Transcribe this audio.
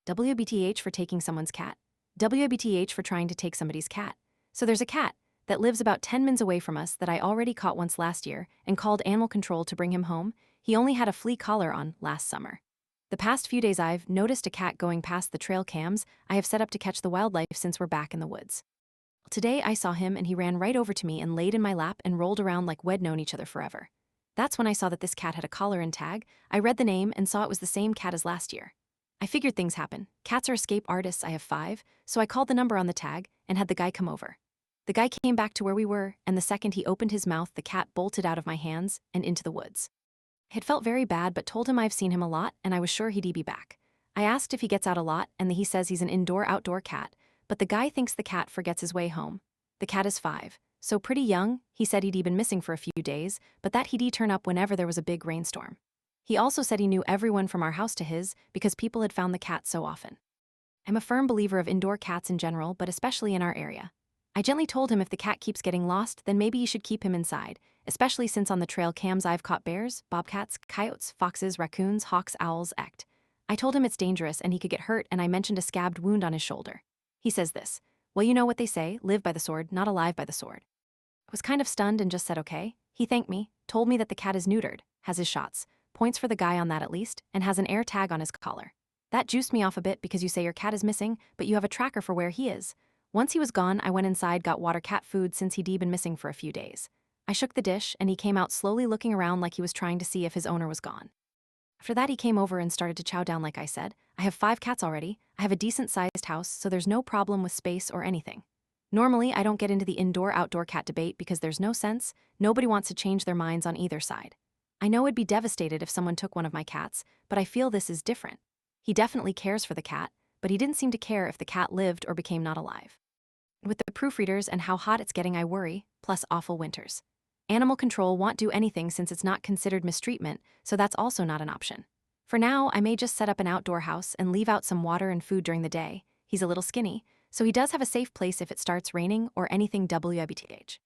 WBTH for taking someone's cat. WIBTH for trying to take somebody's cat. So there's a cat that lives about 10 minutes away from us that I already caught once last year and called animal control to bring him home. He only had a flea collar on last summer. The past few days I've noticed a cat going past the trail cams I have set up to catch the wildlife since we're back in the woods. Today I saw him and he ran right over to me and laid in my lap and rolled around like we'd known each other forever. That's when I saw that this cat had a collar and tag. I read the name and saw it was the same cat as last year. I figured things happen. Cats are escape artists, I have 5, so I called the number on the tag and had the guy come over. The guy came back to where we were, and the second he opened his mouth, the cat bolted out of my hands and into the woods. I had felt very bad, but told him I've seen him a lot and I was sure he'd be back. I asked if he gets out a lot, and he says he's an indoor-outdoor cat, but the guy thinks the cat forgets his way home. The cat is 5, so pretty young. He said he'd been missing for a few days, but that he'd turn up whenever there was a big rainstorm. He also said he knew everyone from our house to his because people had found the cat so often. I'm a firm believer of indoor cats in general, but especially in our area. I gently told him if the cat keeps getting lost, then maybe you should keep him inside, especially since on the trail cams I've caught bears, bobcats, coyotes, foxes, raccoons, hawks, owls, ect. I told him it's dangerous and he could get hurt, and I mentioned a scabbed wound on his shoulder. He says this: well, you know what they say, live by the sword, not alive by the sword. I was kind of stunned and just said okay. He thanked me, told me that the cat is neutered, has his shots, points for the guy on that at least, and has an air tag on his collar. That juiced me off a bit because you say your cat is missing, but you have a tracker for where he is. Once he was gone, I went inside, got water cat food since he'd been missing for a few days. I shook the dish and he came out slowly looking around like he was trying to see if his owner was gone. After that he came over and started to chow down like I said. I have 5 cats already, I have a decent-sized house, so there's no problem with space or anything. Normally I don't get into the indoor-outdoor cat debate because there's no sense, nobody wants to change their minds on either side. I know I'd be devastated if someone took one of my cats, but I feel this is different. He definitely cares for the cat, but he didn't seem to care if the cat lived or became not alive. With the proofreaders and how hot it's getting, I worry, plus awful winters. Animal control won't do anything since it's not considered mistreatment, so that's also not an option. For now, I may just set up an outdoor house and leave out some water and food during the day. He's a little skinny, so he does have a safe place if it starts raining or anything. WIBTH.